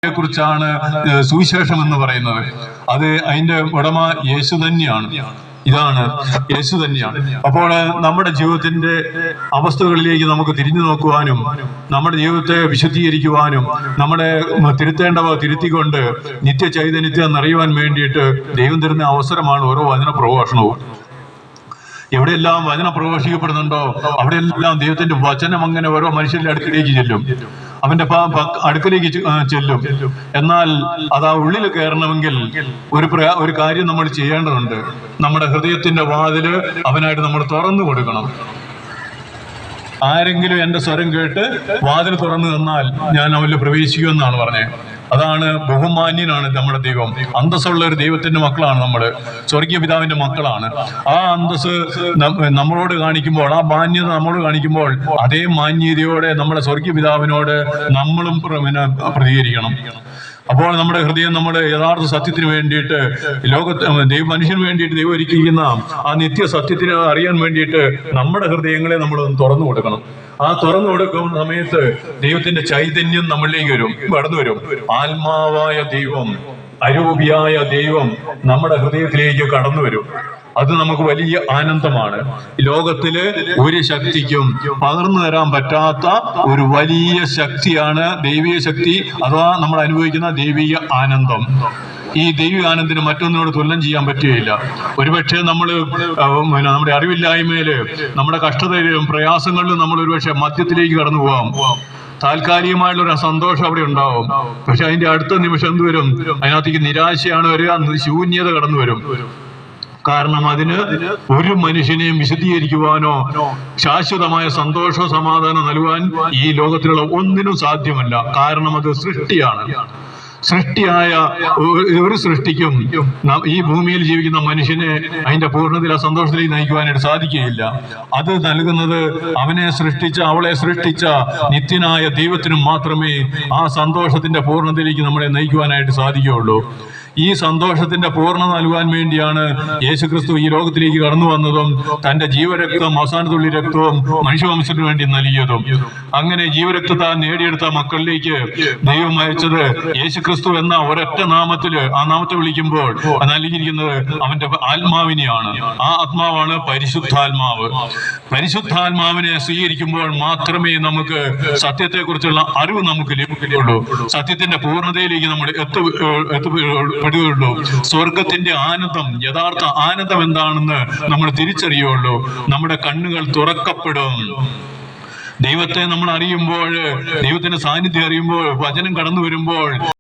കുറിച്ചാണ് സുവിശേഷം എന്ന് പറയുന്നത്. അത് അതിന്റെ ഉടമ യേശു തന്നെയാണ്. ഇതാണ് യേശു തന്നെയാണ്. അപ്പോൾ നമ്മുടെ ജീവിതത്തിന്റെ അവസ്ഥകളിലേക്ക് നമുക്ക് തിരിഞ്ഞു നോക്കുവാനും നമ്മുടെ ജീവിതത്തെ വിശുദ്ധീകരിക്കുവാനും നമ്മുടെ തിരുത്തേണ്ടവ തിരുത്തിക്കൊണ്ട് നിത്യ ചൈതന്യത്തെ നിറയുവാൻ വേണ്ടിയിട്ട് ദൈവം തരുന്ന അവസരമാണ് ഓരോ വചന പ്രഭാഷണവും. എവിടെയെല്ലാം വചനം പ്രഘോഷിക്കപ്പെടുന്നുണ്ടോ അവിടെയെല്ലാം ദൈവത്തിന്റെ വചനം അങ്ങനെ ഓരോ മനുഷ്യരുടെ അടുക്കിലേക്ക് ചെല്ലും, അവന്റെ അടുക്കിലേക്ക് ചെല്ലും. എന്നാൽ അത് ആ ഉള്ളിൽ കയറണമെങ്കിൽ ഒരു കാര്യം നമ്മൾ ചെയ്യേണ്ടതുണ്ട്. നമ്മുടെ ഹൃദയത്തിന്റെ വാതില് അവനായിട്ട് നമ്മൾ തുറന്നു കൊടുക്കണം. ആരെങ്കിലും എന്റെ സ്വരം കേട്ട് വാതിൽ തുറന്നു തന്നാൽ ഞാൻ അവനിൽ പ്രവേശിക്കുമെന്നാണ് പറഞ്ഞത്. അതാണ് ബഹുമാന്യനാണ് നമ്മുടെ ദൈവം. അന്തസ്സുള്ള ഒരു ദൈവത്തിന്റെ മക്കളാണ് നമ്മള്, സ്വർഗീയ പിതാവിന്റെ മക്കളാണ്. ആ അന്തസ് നമ്മളോട് കാണിക്കുമ്പോൾ, ആ മാന്യത നമ്മളോട് കാണിക്കുമ്പോൾ അതേ മാന്യതയോടെ നമ്മുടെ സ്വർഗീയ പിതാവിനോട് നമ്മളും പ്രതികരിക്കണം. അപ്പോൾ നമ്മുടെ ഹൃദയം നമ്മുടെ യഥാർത്ഥ സത്യത്തിന് വേണ്ടിയിട്ട് മനുഷ്യന് വേണ്ടിയിട്ട് ദൈവം ഒരുക്കിയിരിക്കുന്ന ആ നിത്യ സത്യത്തിന് അറിയാൻ വേണ്ടിയിട്ട് നമ്മുടെ ഹൃദയങ്ങളെ നമ്മളൊന്ന് തുറന്നു കൊടുക്കണം. ആ തുറന്നു കൊടുക്കുന്ന സമയത്ത് ദൈവത്തിന്റെ ചൈതന്യം നമ്മളിലേക്ക് കടന്നു വരും. ആത്മാവായ ദൈവം, അരൂപിയായ ദൈവം നമ്മുടെ ഹൃദയത്തിലേക്ക് കടന്നു വരും. അത് നമുക്ക് വലിയ ആനന്ദമാണ്. ലോകത്തില് ഒരു ശക്തിക്കും പകർന്നു തരാൻ പറ്റാത്ത ഒരു വലിയ ശക്തിയാണ് ദൈവിക ശക്തി, അഥവാ നമ്മൾ അനുഭവിക്കുന്ന ദൈവിക ആനന്ദം. ഈ ദൈവിക ആനന്ദത്തിന് മറ്റൊന്നിനോട് തുലനം ചെയ്യാൻ പറ്റുകയില്ല. ഒരുപക്ഷെ നമ്മുടെ അറിവില്ലായ്മയില്, നമ്മുടെ കഷ്ടതയിലും പ്രയാസങ്ങളിലും നമ്മൾ ഒരുപക്ഷെ മദ്യത്തിലേക്ക് കടന്നു പോകാം. താൽക്കാലികമായിട്ടുള്ള സന്തോഷം അവിടെ ഉണ്ടാവും. പക്ഷെ അതിന്റെ അടുത്ത നിമിഷം എന്ത് വരും? അതിനകത്തേക്ക് നിരാശയാണ് വരിക, ശൂന്യത കടന്നു വരും. കാരണം അതിന് ഒരു മനുഷ്യനെയും വിശദീകരിക്കുവാനോ ശാശ്വതമായ സന്തോഷ സമാധാനം നൽകുവാൻ ഈ ലോകത്തിലുള്ള ഒന്നിനും സാധ്യമല്ല. കാരണം അത് സൃഷ്ടിയാണ്. സൃഷ്ടിയായ ഒരു സൃഷ്ടിക്കും ഈ ഭൂമിയിൽ ജീവിക്കുന്ന മനുഷ്യനെ അതിന്റെ പൂർണ്ണതയിൽ ആ സന്തോഷത്തിലേക്ക് നയിക്കുവാനായിട്ട് സാധിക്കുകയില്ല. അത് നൽകുന്നത് അവനെ സൃഷ്ടിച്ച, അവളെ സൃഷ്ടിച്ച നിത്യനായ ദൈവത്തിനും മാത്രമേ ആ സന്തോഷത്തിന്റെ പൂർണ്ണതയിലേക്ക് നമ്മളെ നയിക്കുവാനായിട്ട് സാധിക്കുകയുള്ളൂ. ഈ സന്തോഷത്തിന്റെ പൂർണ്ണത നൽകുവാൻ വേണ്ടിയാണ് യേശുക്രിസ്തു ഈ ലോകത്തിലേക്ക് കടന്നു വന്നതും തന്റെ ജീവരക്തം, അവസാനത്തുള്ളി രക്തവും മനുഷ്യവംശത്തിന് വേണ്ടി നൽകിയതും. അങ്ങനെ ജീവരക്തത്തെ നേടിയെടുത്ത മക്കളിലേക്ക് ദൈവം അയച്ചത് യേശുക്രിസ്തു എന്ന ഒരൊറ്റ നാമത്തില്, ആ നാമത്തെ വിളിക്കുമ്പോൾ നൽകിയിരിക്കുന്നത് അവന്റെ ആത്മാവിനെയാണ്. ആ ആത്മാവാണ് പരിശുദ്ധാത്മാവ്. പരിശുദ്ധാത്മാവിനെ സ്വീകരിക്കുമ്പോൾ മാത്രമേ നമുക്ക് സത്യത്തെക്കുറിച്ചുള്ള അറിവ് നമുക്ക് ലഭിക്കുകയുള്ളൂ. സത്യത്തിന്റെ പൂർണ്ണതയിലേക്ക് നമ്മൾ എത്തപ്പെടുകയുള്ളൂ. സ്വർഗത്തിന്റെ ആനന്ദം, യഥാർത്ഥ ആനന്ദം എന്താണെന്ന് നമ്മൾ തിരിച്ചറിയുകയുള്ളൂ. നമ്മുടെ കണ്ണുകൾ തുറക്കപ്പെടും. ദൈവത്തെ നമ്മൾ അറിയുമ്പോൾ, ദൈവത്തിന്റെ സാന്നിധ്യം അറിയുമ്പോൾ, വചനം കടന്നു വരുമ്പോൾ